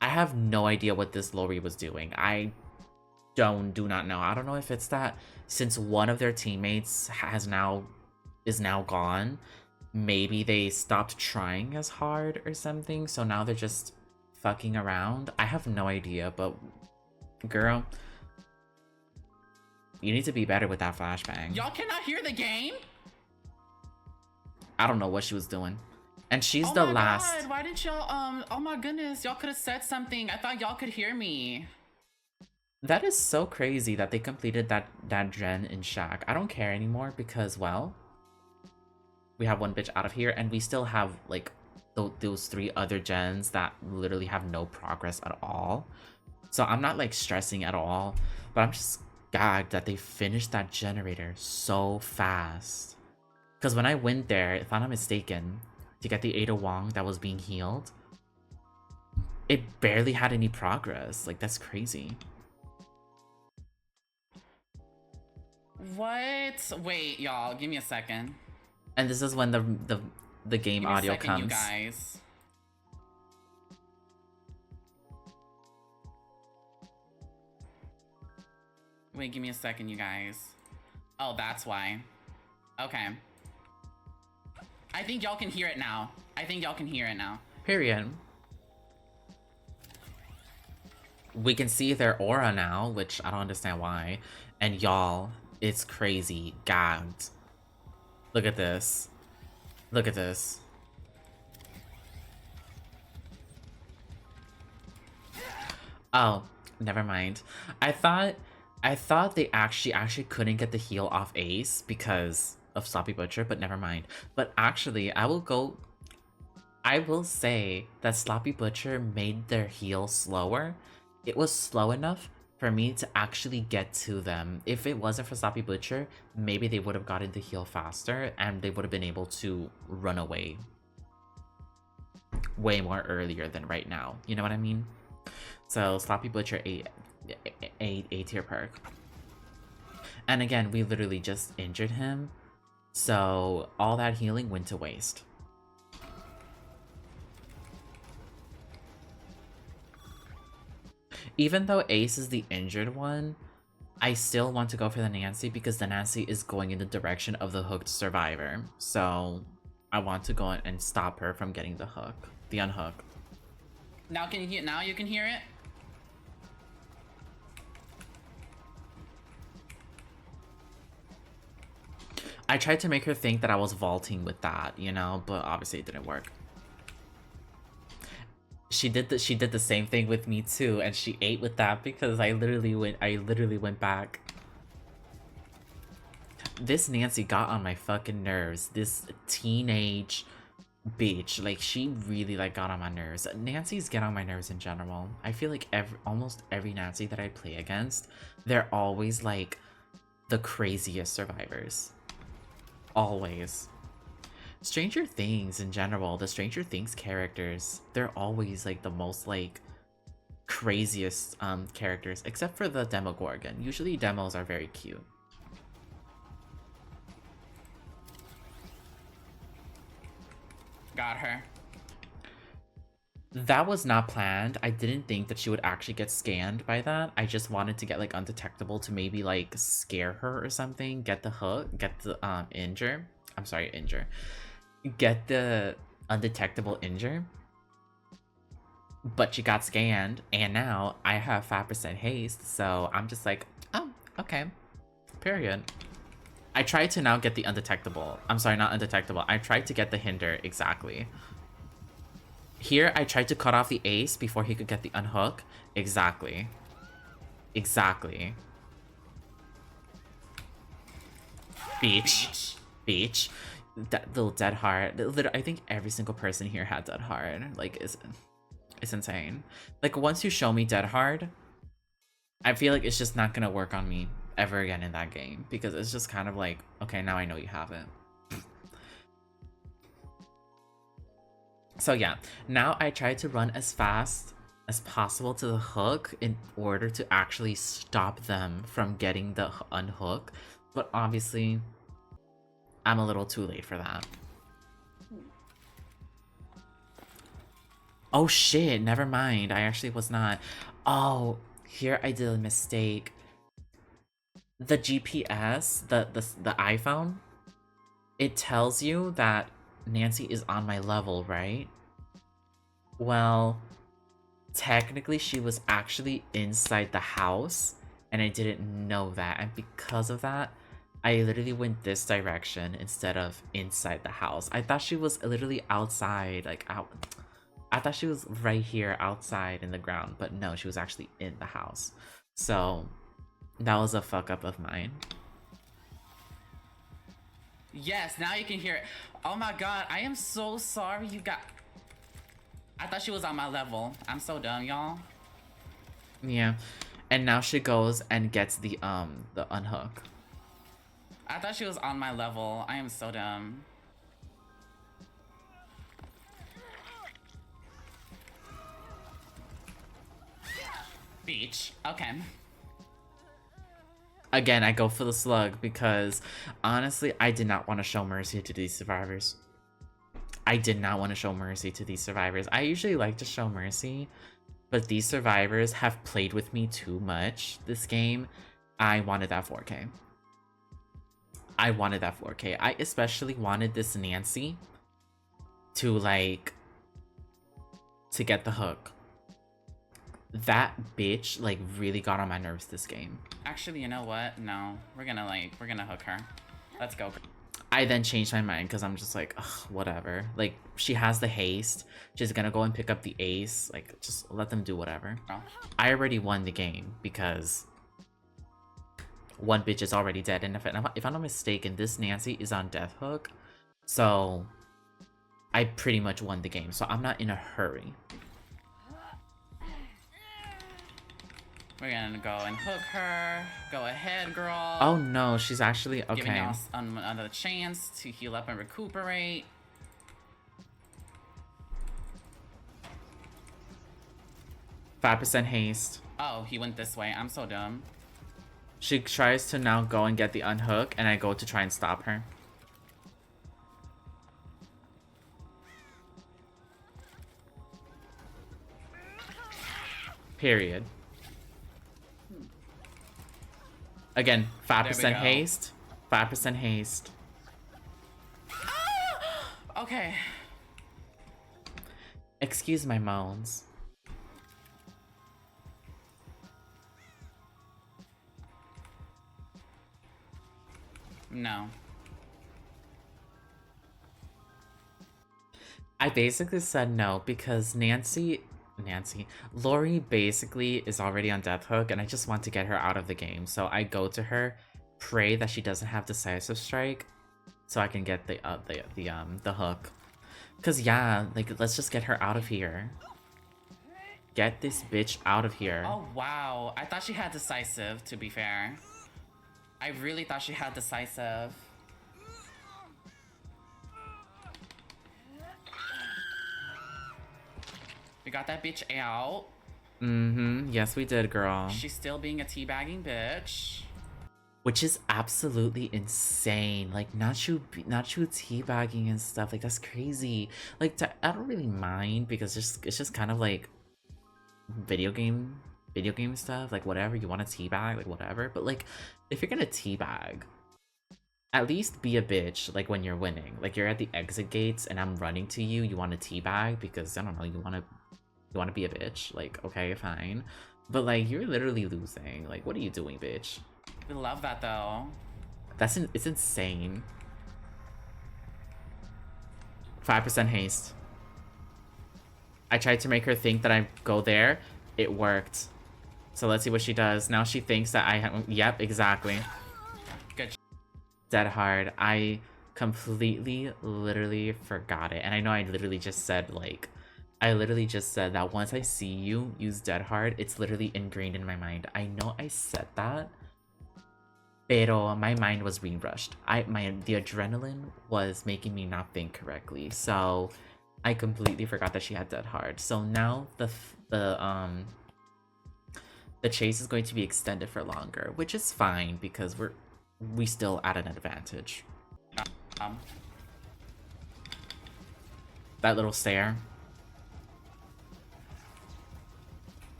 I have no idea what this Lori was doing. I do not know. I don't know if it's that since one of their teammates is now gone, maybe they stopped trying as hard or something, so now they're just fucking around. I have no idea, but girl, you need to be better with that flashbang. Y'all cannot hear the game? I don't know what she was doing. And she's Oh the my last. God, why didn't y'all, oh my goodness, y'all could have said something. I thought y'all could hear me. That is so crazy that they completed that gen in Shack. I don't care anymore because, well, we have one bitch out of here, and we still have like those 3 other gens that literally have no progress at all. So I'm not like stressing at all, but I'm just gagged that they finished that generator so fast. Because when I went there, if I'm not mistaken, to get the Ada Wong that was being healed, it barely had any progress. Like, that's crazy. What? Wait, y'all, give me a second. And this is when the game Give me a audio second, you comes. guys. Wait, give me a second, you guys. Oh, that's why. Okay. I think y'all can hear it now. I think y'all can hear it now. Period. We can see their aura now, which I don't understand why. And y'all, it's crazy. Gagged. Look at this. Look at this. Oh, never mind. I thought they actually couldn't get the heal off Ace because of Sloppy Butcher, but never mind. But actually, I will say that Sloppy Butcher made their heal slower. It was slow enough for me to actually get to them. If it wasn't for Sloppy Butcher, maybe they would have gotten the heal faster and they would have been able to run away way more earlier than right now. You know what I mean? So Sloppy Butcher A tier perk. And again, we literally just injured him. So all that healing went to waste. Even though Ace is the injured one, I still want to go for the Nancy because the Nancy is going in the direction of the hooked survivor. So I want to go and stop her from getting the hook, the unhook. Now can you hear? Now you can hear it. I tried to make her think that I was vaulting with that, you know, but obviously it didn't work. She did the same thing with me too, and she ate with that because I literally went back. This Nancy got on my fucking nerves. This teenage bitch, like, she really like got on my nerves. Nancy's get on my nerves in general. I feel like almost every Nancy that I play against, they're always like the craziest survivors. Always. Stranger Things in general, the Stranger Things characters, they're always like the most like craziest characters, except for the Demogorgon. Usually demos are very cute. Got her. That was not planned. I didn't think that she would actually get scanned by that. I just wanted to get like undetectable to maybe like scare her or something, get the hook, get the injure. I'm sorry, injure. Get the undetectable injure. But she got scanned, and now I have 5% haste, so I'm just like, oh, okay. Period. I tried to now get the undetectable. I'm sorry, not undetectable. I tried to get the hinder, exactly. Here, I tried to cut off the ace before he could get the unhook. Exactly. Exactly. Beach. Beach. That little dead heart. I think every single person here had dead heart. Like, it's insane. Like, once you show me dead hard, I feel like it's just not gonna work on me ever again in that game. Because it's just kind of like, okay, now I know you have it. So yeah, now I try to run as fast as possible to the hook in order to actually stop them from getting the unhook. But obviously, I'm a little too late for that. Oh shit, never mind. I actually was not. Oh, here I did a mistake. The GPS, the iPhone, it tells you that Nancy is on my level, right? Well, technically she was actually inside the house, and I didn't know that, and because of that, I literally went this direction instead of inside the house. I thought she was literally outside, like out. I thought she was right here outside in the ground, but no, she was actually in the house. So that was a fuck up of mine. Yes, now you can hear it. Oh my god, I am so sorry you got... I thought she was on my level. I'm so dumb, y'all. Yeah. And now she goes and gets the unhook. I thought she was on my level. I am so dumb. Beach. Okay. Again, I go for the slug because honestly, I did not want to show mercy to these survivors. I did not want to show mercy to these survivors. I usually like to show mercy, but these survivors have played with me too much this game. I wanted that 4K. I wanted that 4K. I especially wanted this Nancy to get the hook. That bitch really got on my nerves this game. Actually, you know what? No, we're gonna hook her. Let's go. I then changed my mind because I'm just like, ugh, whatever. Like, she has the haste. She's gonna go and pick up the ace. Like, just let them do whatever. Oh. I already won the game because one bitch is already dead. And if I'm not mistaken, this Nancy is on death hook. So I pretty much won the game. So I'm not in a hurry. We're gonna go and hook her. Go ahead, girl. Oh no, she's actually okay. Giving us another chance to heal up and recuperate. %5 haste. Oh, he went this way. I'm so dumb. She tries to now go and get the unhook, and I go to try and stop her. Period. Again, 5% haste. 5% haste. Okay. Excuse my moans. No. I basically said no because Lori basically is already on death hook and I just want to get her out of the game. So I go to her, pray that she doesn't have decisive strike so I can get the hook. Cause yeah, let's just get her out of here. Get this bitch out of here. Oh wow, I thought she had decisive, to be fair. I really thought she had decisive. We got that bitch out. Mm-hmm. Yes, we did, girl. She's still being a teabagging bitch. Which is absolutely insane. Like, not you teabagging and stuff. Like, that's crazy. Like, I don't really mind because it's just kind of like video game stuff. Like, whatever, you want to teabag, like, whatever. But, like, if you're gonna teabag, at least be a bitch, like, when you're winning. Like, you're at the exit gates and I'm running to you, you want to teabag because, I don't know, you want to be a bitch. Like, okay, fine. But, like, you're literally losing. Like, what are you doing, bitch? We love that, though. It's insane. 5% haste. I tried to make her think that I go there. It worked. So let's see what she does. Now she thinks that I have... Yep, exactly. Good. Dead hard. I completely, literally forgot it. And I know I literally just said, like... I literally just said that once I see you use dead hard, it's literally ingrained in my mind. I know I said that. Pero my mind was being rushed. The adrenaline was making me not think correctly. So I completely forgot that she had dead hard. So now the chase is going to be extended for longer, which is fine because we still at an advantage. That little stare.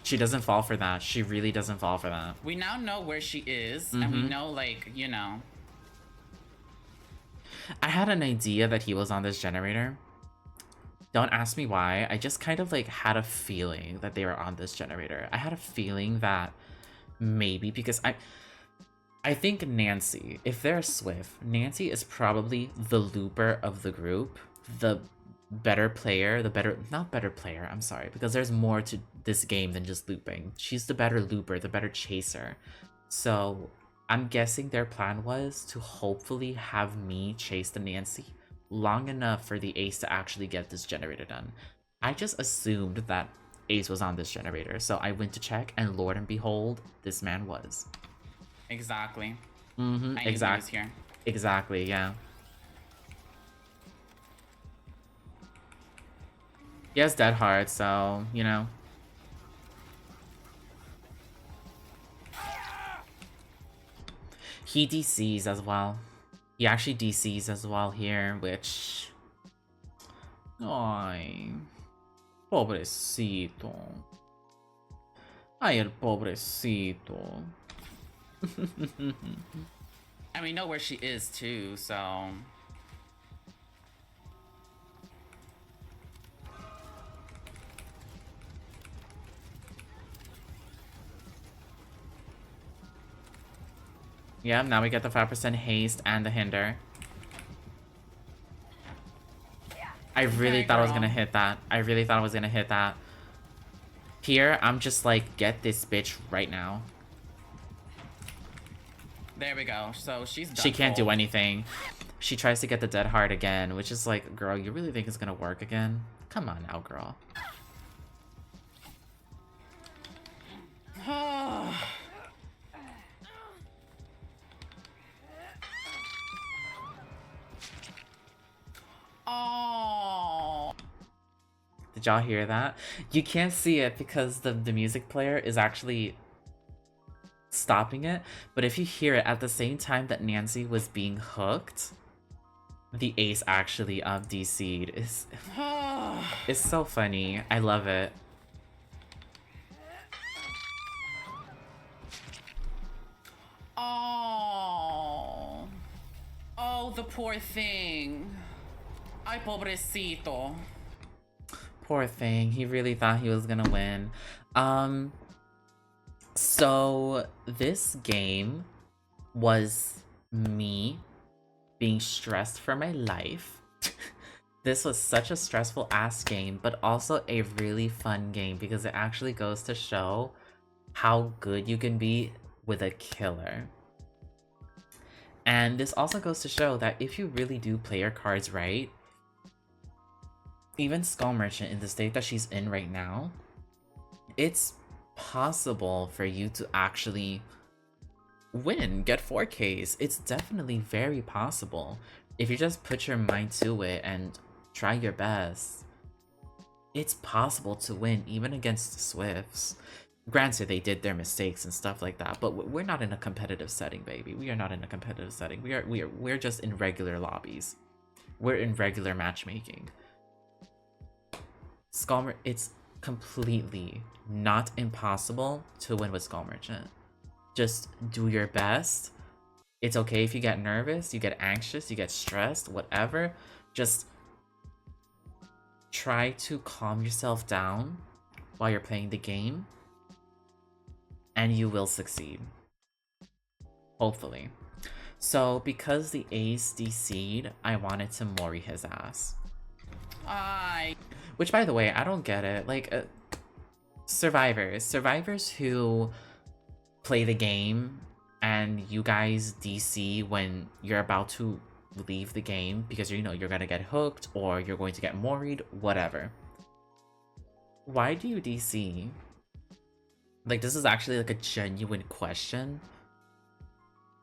She doesn't fall for that. She really doesn't fall for that. We now know where she is, and we know, like, you know. I had an idea that he was on this generator. Don't ask me why. I just kind of, like, had a feeling that they were on this generator. I had a feeling that maybe because I think Nancy, if they're Swift, Nancy is probably the looper of the group. The better player, not better player, I'm sorry, because there's more to this game than just looping. She's the better looper, the better chaser. So I'm guessing their plan was to hopefully have me chase the Nancy long enough for the Ace to actually get this generator done. I just assumed that Ace was on this generator, so I went to check, and Lord and behold, this man was. Exactly. Mm-hmm. Exactly. Here. Exactly. Yeah. He has dead hard, so you know. He DCs as well. He actually DCs as well here, which... Ay, pobrecito. Ay, el pobrecito. And we know where she is too, so... Yeah, now we get the 5% haste and the hinder. I really thought I was gonna hit that. I really thought I was gonna hit that. Here, I'm just like, get this bitch right now. There we go. So she's done. She can't do anything. She tries to get the dead heart again, which is like, girl, you really think it's gonna work again? Come on now, girl. Oh. Did y'all hear that? You can't see it because the music player is actually stopping it, but if you hear it at the same time that Nancy was being hooked, the Ace actually DC'd. It's so funny. I love it. Oh. Oh, the poor thing. Ay, pobrecito. Poor thing. He really thought he was gonna win. So this game was me being stressed for my life. This was such a stressful ass game, but also a really fun game because it actually goes to show how good you can be with a killer. And this also goes to show that if you really do play your cards right, even Skull Merchant in the state that she's in right now, it's possible for you to actually win, get 4Ks. It's definitely very possible. If you just put your mind to it and try your best, it's possible to win even against the Swifts. Granted, they did their mistakes and stuff like that, but we're not in a competitive setting, baby. We are not in a competitive setting. We're just in regular lobbies. We're in regular matchmaking. It's completely not impossible to win with Skull Merchant. Just do your best. It's okay if you get nervous, you get anxious, you get stressed, whatever. Just try to calm yourself down while you're playing the game, and you will succeed. Hopefully. So, because the Ace DC'd, I wanted to Mori his ass. Which, by the way, I don't get it. Like, survivors who play the game and you guys DC when you're about to leave the game because you know you're gonna get hooked or you're going to get moried, whatever. Why do you DC? Like, this is actually like a genuine question.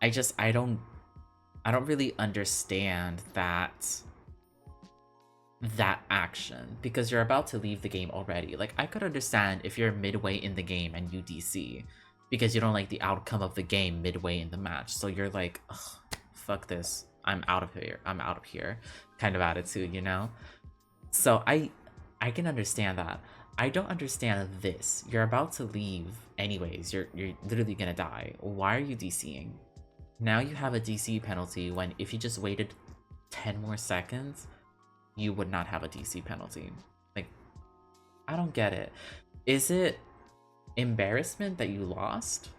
I don't really understand that action because you're about to leave the game already. Like, I could understand if you're midway in the game and you DC because you don't like the outcome of the game midway in the match. So you're like, fuck this. I'm out of here. I'm out of here. Kind of attitude, you know? So I can understand that. I don't understand this. You're about to leave anyways. You're literally gonna die. Why are you DCing? Now you have a DC penalty when if you just waited 10 more seconds, you would not have a DC penalty. Like, I don't get it. Is it embarrassment that you lost?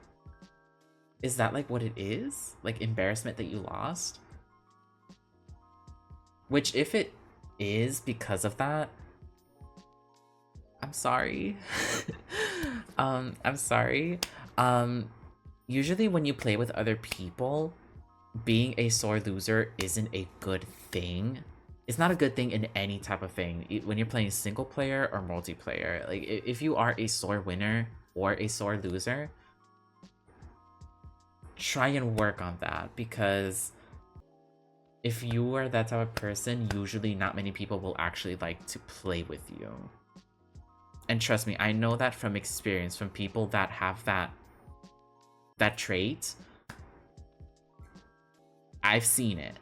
Is that like what it is? Like, embarrassment that you lost? Which, if it is because of that, I'm sorry. I'm sorry. Um, Usually when you play with other people, being a sore loser isn't a good thing. It's not a good thing in any type of thing. When you're playing single player or multiplayer, like if you are a sore winner or a sore loser, try and work on that, because if you are that type of person, usually not many people will actually like to play with you. And trust me, I know that from experience, from people that have that trait. I've seen it.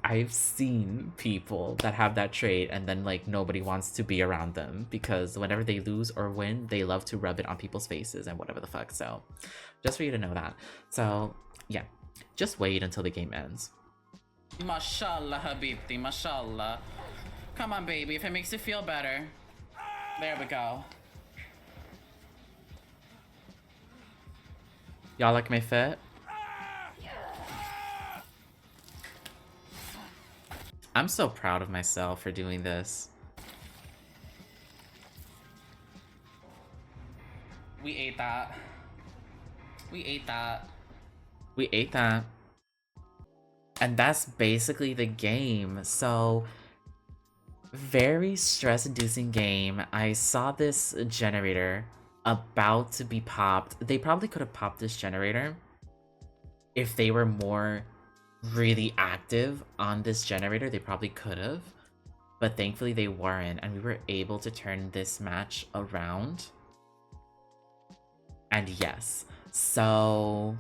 I've seen people that have that trait, and then like nobody wants to be around them because whenever they lose or win, they love to rub it on people's faces and whatever the fuck. So just for you to know that. So yeah, just wait until the game ends. Mashallah, Habibti, mashallah. Come on, baby, if it makes you feel better. There we go. Y'all like my fit? I'm so proud of myself for doing this. We ate that. We ate that. We ate that. And that's basically the game. So very stress-inducing game. I saw this generator about to be popped. They probably could have popped this generator if they were more really active on this generator. They probably could have, but thankfully they weren't, and we were able to turn this match around. And yes, so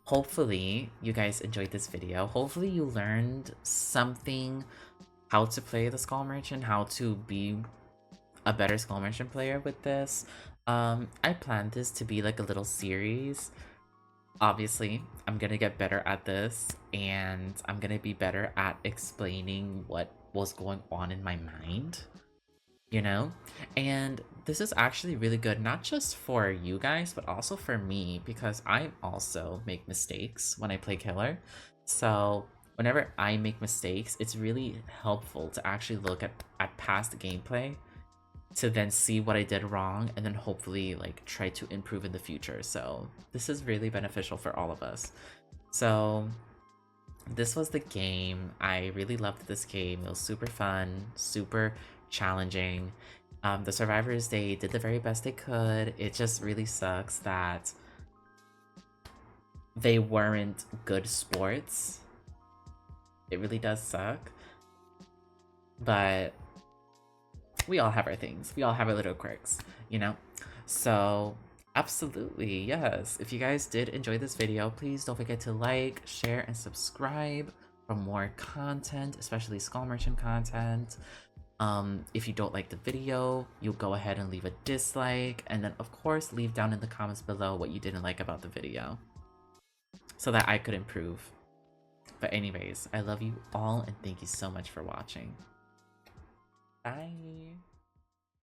hopefully you guys enjoyed this video. Hopefully you learned something, how to play the Skull Merchant, how to be a better Skull Merchant player with this. I planned this to be like a little series. Obviously, I'm gonna get better at this, and I'm gonna be better at explaining what was going on in my mind, you know? And this is actually really good, not just for you guys, but also for me, because I also make mistakes when I play killer. So whenever I make mistakes, it's really helpful to actually look at past gameplay to then see what I did wrong and then hopefully like try to improve in the future. So this is really beneficial for all of us. So this was the game. I really loved this game. It was super fun, super challenging. The survivors, they did the very best they could. It just really sucks that they weren't good sports. It really does suck. But we all have our things. We all have our little quirks, you know? So absolutely, yes. If you guys did enjoy this video, please don't forget to like, share, and subscribe for more content, especially Skull Merchant content. If you don't like the video, you'll go ahead and leave a dislike, and then of course leave down in the comments below what you didn't like about the video so that I could improve. But anyways, I love you all and thank you so much for watching. Bye.